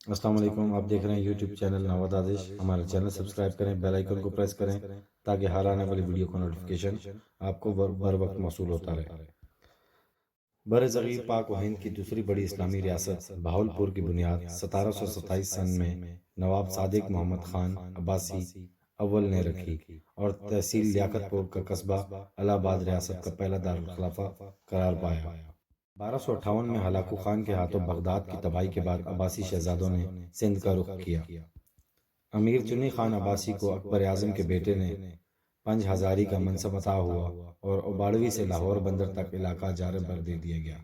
السلام علیکم، آپ دیکھ رہے ہیں یوٹیوب چینل نواد آدیش۔ ہمارا چینل سبسکرائب کریں، بیل آئیکن کو پریس کریں تاکہ ہر آنے والی ویڈیو کا نوٹیفیکیشن آپ کو بر وقت موصول ہوتا رہے۔ بر صغیر پاک و ہند کی دوسری بڑی اسلامی ریاست بہاولپور کی بنیاد 1727 میں نواب صادق محمد خان عباسی اول نے رکھی اور تحصیل لیاقت پور کا قصبہ الہ آباد ریاست کا پہلا دارالخلافہ قرار پایا۔ 1258 میں ہلاکو خان کے ہاتھوں بغداد کی تباہی کے بعد عباسی شہزادوں نے سندھ کا رخ کیا۔ امیر چنی خان عباسی کو اکبر اعظم کے بیٹے نے پنج ہزاری کا منصب عطا ہوا اور اوباڑوی سے لاہور بندر تک علاقہ جارب بر دے دیا گیا۔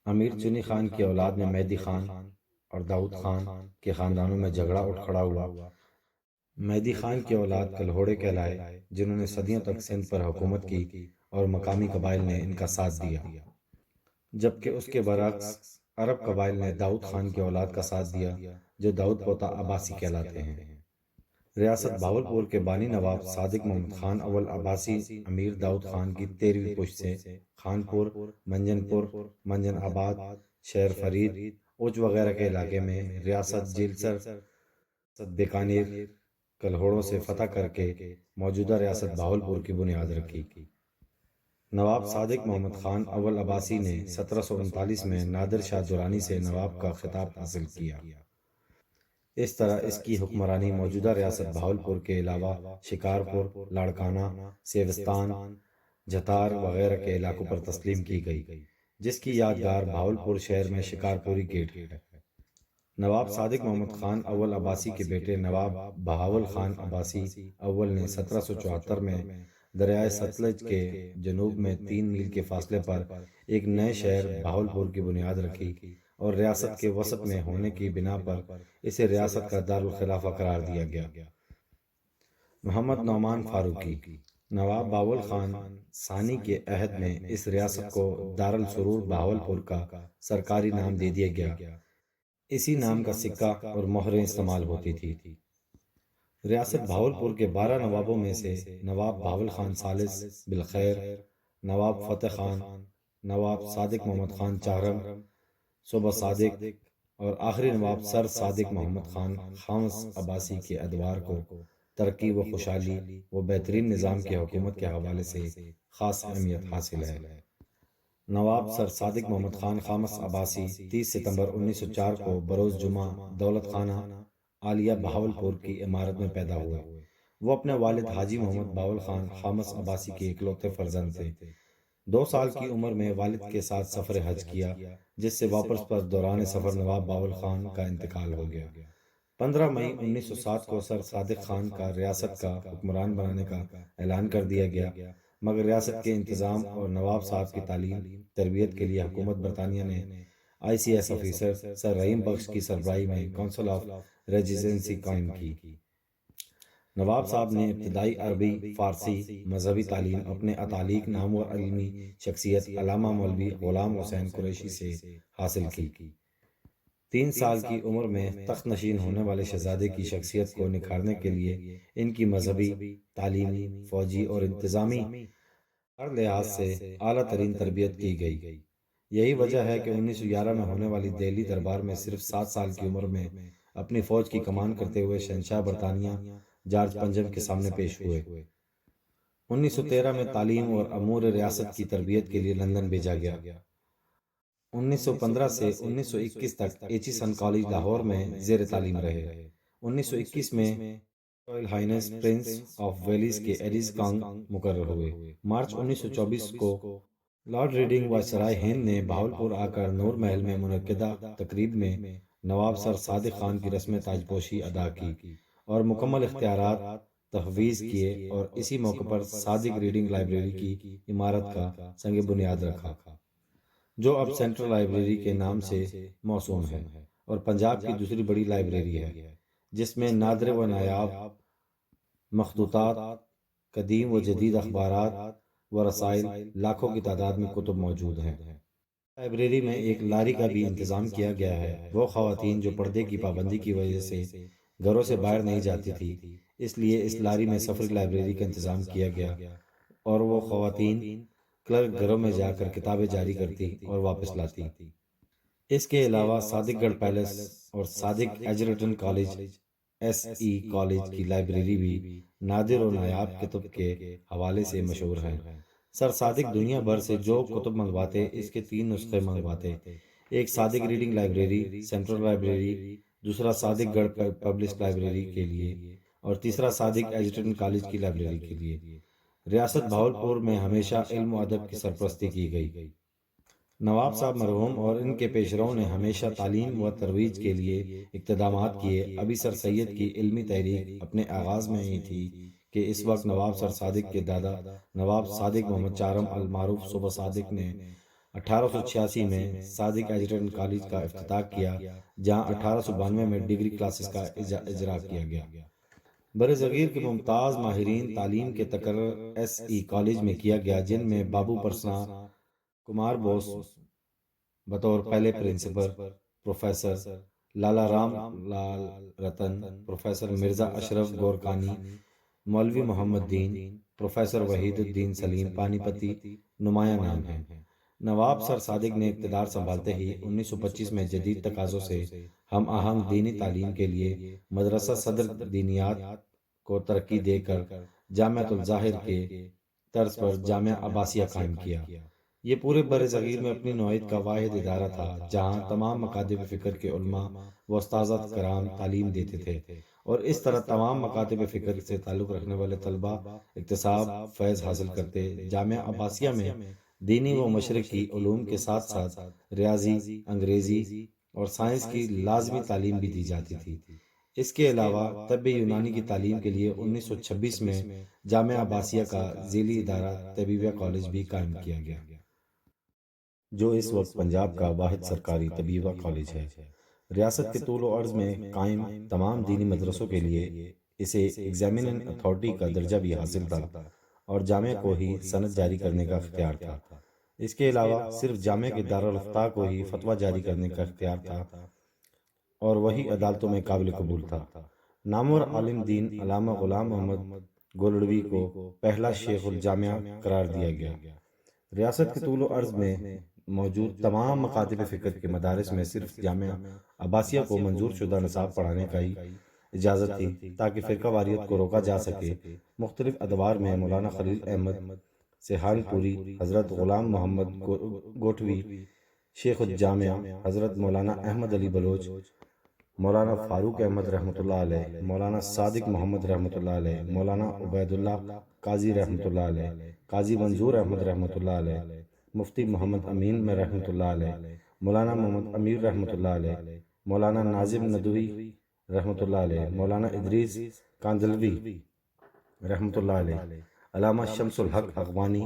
امیر چنی خان کی اولاد میں مہدی خان اور داؤد خان کے خاندانوں میں جھگڑا اٹھ کھڑا ہوا۔ مہدی خان کی اولاد کلہوڑے کہلائے، جنہوں نے صدیوں تک سندھ پر حکومت کی اور مقامی قبائل نے ان کا ساتھ دیا، جبکہ اس کے برعکس عرب قبائل نے داؤد خان کی اولاد کا ساتھ دیا جو داؤد پوتا عباسی کہلاتے ہیں۔ ریاست بہاولپور کے بانی نواب صادق محمد خان اول عباسی امیر داؤد خان کی 13ویں پشت سے خانپور، منجن پور، منجن آباد، شہر فرید، اوچ وغیرہ کے علاقے میں ریاست جیلسر، بیکانیر، کلہوڑوں سے فتح کر کے موجودہ ریاست بہاولپور کی بنیاد رکھی۔ نواب صادق محمد خان اول عباسی نے 1739 میں نادر شاہ درانی سے نواب کا خطاب حاصل کیا۔ اس طرح اس کی حکمرانی موجودہ ریاست بہاولپور کے علاوہ شکارپور، لاڑکانہ، سیوستان، جھتار وغیرہ کے علاقوں پر تسلیم کی گئی، جس کی یادگار بہاولپور شہر میں شکارپوری گیٹ ہے۔ نواب صادق محمد خان اول عباسی کے بیٹے نواب بہاول خان عباسی اول نے 1774 میں دریائے ستلج کے جنوب میں 3 میل کے فاصلے پر ایک نئے شہر بہاولپور کی بنیاد رکھی اور ریاست کے وسط میں ہونے کی بنا پر اسے ریاست کا دارالخلافہ قرار دیا گیا۔ محمد نعمان فاروقی، نواب بہاول خان ثانی کے عہد میں اس ریاست کو دارالسرور بہاولپور کا سرکاری نام دے دیا گیا۔ اسی نام کا سکہ اور مہریں استعمال ہوتی تھی۔ ریاست بہاولپور کے 12 نوابوں میں سے نواب بہاول خان ثالث بالخیر، نواب فتح خان، نواب صادق محمد خان چہارم، صوبہ صادق اور آخری نواب سر صادق محمد خان خامس عباسی کے ادوار کو ترقی و خوشحالی و بہترین نظام کی حکومت کے حوالے سے خاص اہمیت حاصل ہے۔ نواب سر صادق محمد خان خامس عباسی 30 ستمبر 1904 کو بروز جمعہ دولت خانہ عالیہ بہاولپور کی عمارت میں پیدا ہوئے۔ وہ اپنے والد حاجی محمد بہاول خان خامس عباسی کے اکلوتے فرزند تھے۔ 2 سال کی عمر میں والد کے ساتھ سفر حج کیا، جس سے واپس پر دوران سفر نواب بہاول خان کا انتقال ہو گیا۔ 15 مئی 1907 کو سر صادق خان کا ریاست کا حکمران بنانے کا اعلان کر دیا گیا، مگر ریاست کے انتظام اور نواب صاحب کی تعلیم تربیت کے لیے حکومت برطانیہ نے ICS آفیسر سر رحیم بخش کی سربراہی میں کونسل آف ریجنسی قائم کی۔ نواب صاحب نے ابتدائی عربی، فارسی، مذہبی تعلیم اپنے اتالیق نامور علمی شخصیت علامہ مولوی غلام حسین قریشی سے حاصل کی۔ 3 سال کی عمر میں تخت نشین ہونے والے شہزادے کی شخصیت کو نکھارنے کے لیے ان کی مذہبی، تعلیمی، فوجی اور انتظامی ہر لحاظ سے اعلیٰ ترین تربیت کی گئی۔ یہی وجہ ہے کہ 1911 میں ہونے والی دہلی دربار میں صرف 7 سال کی عمر میں اپنی فوج کی کمان کرتے ہوئے شہنشاہ برطانیہ جارج پنجم کے سامنے پیش ہوئے۔ 1913 میں تعلیم اور امور ریاست کی تربیت کے لیے لندن بھیجا گیا۔ 1915 سے 1921 تک ایچیسن کالج لاہور میں زیر تعلیم رہے۔ 1921 میں royal highness prince of Wales کے ایڈیز کانگ مقرر ہوئے۔ مارچ 1924 کو لارڈ ریڈنگ وائسرائے ہند نے بہاولپور آ کر نور محل میں منعقدہ تقریب میں نواب سر صادق خان کی رسم تاج پوشی ادا کی اور مکمل اختیارات تفویض کیے اور اسی موقع پر صادق ریڈنگ لائبریری کی عمارت کا سنگ بنیاد رکھا، جو اب سینٹرل لائبریری کے نام سے موسوم ہے اور پنجاب کی دوسری بڑی لائبریری ہے، جس میں نادر و نایاب مخطوطات، قدیم و جدید اخبارات و رسائل، لاکھوں کی تعداد میں کتب موجود ہیں۔ لائبریری میں ایک لاری کا بھی انتظام کیا گیا ہے۔ وہ خواتین جو پردے کی پابندی کی وجہ سے گھروں سے باہر نہیں جاتی تھی، اس لیے اس لاری میں سفری لائبریری کا انتظام کیا گیا اور وہ خواتین کلرک گھروں میں جا کر کتابیں جاری کرتی اور واپس لاتی۔ اس کے علاوہ صادق گڑھ پیلس، اور صادق ایجرٹن کالج کالج کی لائبریری بھی نادر و نایاب کتب کے حوالے سے مشہور ہے۔ سر صادق دنیا بھر سے جو کتب منگواتے اس کے 3 نسخے منگواتے، ایک صادق ریڈنگ لائبریری سینٹرل لائبریری، دوسرا صادق گڑھ پبلک لائبریری کے لیے، اور تیسرا صادق ایجرٹن کالج کی لائبریری کے لیے۔ ریاست بہاولپور میں ہمیشہ علم و ادب کی سرپرستی کی گئی۔ نواب صاحب مرحوم اور ان کے پیشروں نے ہمیشہ تعلیم و ترویج کے لیے اقتدامات کیے۔ ابھی سر سید کی علمی تحریک اپنے آغاز میں ہی تھی کہ اس وقت نواب سر صادق کے دادا نواب صادق محمد چارم المعروف صوبہ صادق نے 1886 میں صادق ایجرٹن کالج کا افتتاح کیا، جہاں 1892 میں ڈگری کلاسز کا اجرا کیا گیا۔ بر صغیر کے ممتاز ماہرین تعلیم کے تقرر کالج میں کیا گیا، جن میں بابو پرسنا کمار بوس بطور پہلے پرنسپل، پروفیسر لالا رام لال رتن، پروفیسر مرزا اشرف گورکانی، مولوی محمد دین، پروفیسر وحید الدین سلیم پانی پتی نمایاں نام ہیں۔ نواب سر صادق نے اقتدار سنبھالتے ہی 1925 میں جدید تقاضوں سے ہم آہنگ دینی تعلیم کے لیے مدرسہ صدر دینیات کو ترقی دے کر جامعۃ الظاہر کے طرز پر جامعہ عباسیہ قائم کیا۔ یہ پورے بر صغیر میں اپنی نوعیت کا واحد ادارہ تھا جہاں تمام مکاتب فکر کے علماء و استاذات کرام تعلیم دیتے تھے، اور اس طرح تمام مکاتب فکر سے تعلق رکھنے والے طلباء اکتساب فیض حاصل کرتے۔ جامعہ عباسیہ میں دینی و مشرقی علوم کے ساتھ ساتھ ریاضی، انگریزی اور سائنس کی لازمی تعلیم بھی دی جاتی تھی۔ اس کے علاوہ طب یونانی کی تعلیم کے لیے 1926 میں جامعہ عباسیہ کا ذیلی ادارہ طبیبیہ کالج بھی قائم کیا گیا، جو اس وقت پنجاب کا واحد سرکاری طبیبہ کالج ہے۔ ریاست کے طول و عرض میں قائم تمام دینی مدرسوں کے لیے اسے ایگزامیننگ اتھارٹی کا درجہ بھی حاصل تھا، اور جامعہ کو ہی سند جاری کرنے کا اختیار تھا۔ اس کے علاوہ صرف جامعہ کے دارالافتاء کو ہی فتویٰ جاری کرنے کا اختیار تھا، اور وہی عدالتوں میں قابل قبول تھا۔ نامور عالم دین علامہ غلام محمد گولڑوی کو پہلا شیخ الجامعہ قرار دیا گیا۔ ریاست کے طول و عرض میں موجود تمام مکاتب فکر کے مدارس میں صرف جامعہ عباسیہ کو منظور شدہ نصاب پڑھانے کا ہی اجازت تھی، تاکہ فرقہ واریت کو روکا جا سکے۔ مختلف ادوار میں مولانا خلیل احمد سیحان پوری، حضرت غلام محمد گوٹھوی، شیخ الجامعہ حضرت مولانا احمد علی بلوچ، مولانا فاروق احمد رحمۃ اللہ علیہ، مولانا صادق محمد رحمۃ اللہ علیہ، مولانا عبید اللہ قاضی رحمۃ اللہ علیہ، قاضی منظور احمد رحمۃ اللہ علیہ، مفتی محمد امین میں رحمۃ اللہ علیہ، مولانا محمد امیر رحمۃ اللہ علیہ، مولانا ناظم ندوی رحمۃ اللہ علیہ، مولانا ادریس کاندلوی رحمۃ اللہ علیہ، علامہ شمس الحق اغوانی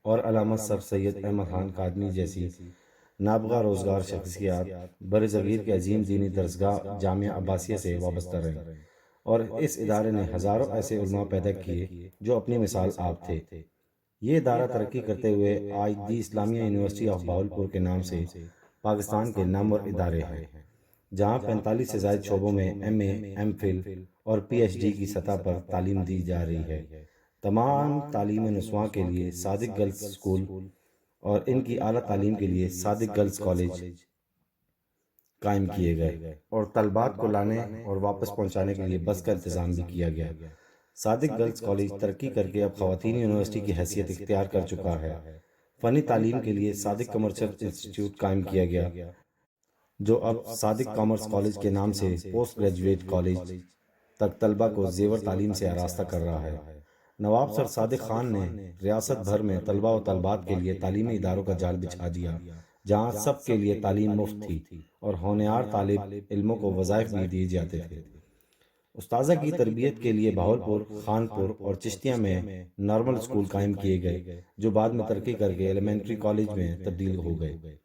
اور علامہ سر سید احمد خان قادمی جیسی نابغہ روزگار شخصیات بر صغیر کے عظیم دینی درسگاہ جامعہ عباسیہ سے وابستہ رہے، اور اس ادارے نے ہزاروں ایسے علماء پیدا کیے جو اپنی مثال آپ تھے۔ یہ ادارہ ترقی کرتے ہوئے آج دی اسلامیہ یونیورسٹی آف بہاولپور کے نام سے پاکستان کے نامور ادارے ہیں، جہاں 45 سے زائد شعبوں میں ایم اے، ایم فل اور پی ایچ ڈی کی سطح پر تعلیم دی جا رہی ہے۔ تمام تعلیم نسواں کے لیے صادق گرلز اسکول اور ان کی اعلیٰ تعلیم کے لیے صادق گرلز کالج قائم کیے گئے، اور طلبات کو لانے اور واپس پہنچانے کے لیے بس کا انتظام بھی کیا گیا۔ صادق گرلز کالج ترقی کر کے اب خواتین یونیورسٹی کی حیثیت اختیار کر چکا ہے۔ فنی تعلیم کے لیے صادق کمرشل انسٹیٹیوٹ قائم کیا گیا، جو اب صادق کامرس کالج کے نام سے پوسٹ گریجویٹ کالج تک طلبہ کو زیور تعلیم سے آراستہ کر رہا ہے۔ نواب سر صادق خان نے ریاست بھر میں طلبہ و طالبات کے لیے تعلیمی اداروں کا جال بچھا دیا، جہاں سب کے لیے تعلیم مفت تھی اور ہونہار طالب علموں کو وظائف بھی دیے جاتے تھے۔ استاذہ کی تربیت کے لیے بہاولپور، خانپور اور چشتیہ میں نارمل اسکول قائم کیے گئے، جو بعد میں ترقی کر کے ایلیمنٹری کالج میں تبدیل ہو گئے۔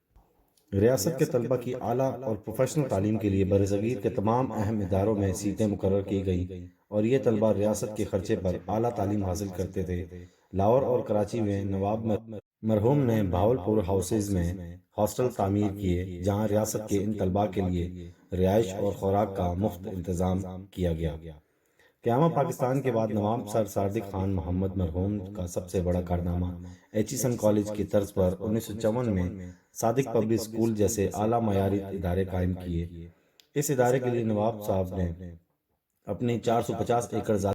ریاست کے طلبہ کی اعلیٰ اور پروفیشنل تعلیم کے لیے برصغیر کے تمام اہم اداروں میں سیٹیں مقرر کی گئیں، اور یہ طلبہ ریاست کے خرچے پر اعلیٰ تعلیم حاصل کرتے تھے۔ لاہور اور کراچی میں نواب مرحوم نے بہاولپور ہاؤسز میں ہاسٹل تعمیر کیے، جہاں ریاست کے ان طلباء کے لیے رہائش اور خوراک کا مفت انتظام کیا گیا۔ قیامہ پاکستان کے بعد نواب سر صادق خان محمد مرحوم کا سب سے بڑا کارنامہ ایچیسن کالج کی طرز پر 1954 میں صادق پبلک اسکول جیسے اعلیٰ معیاری ادارے قائم کیے۔ اس ادارے کے لیے نواب صاحب نے اپنی 450 ایکڑ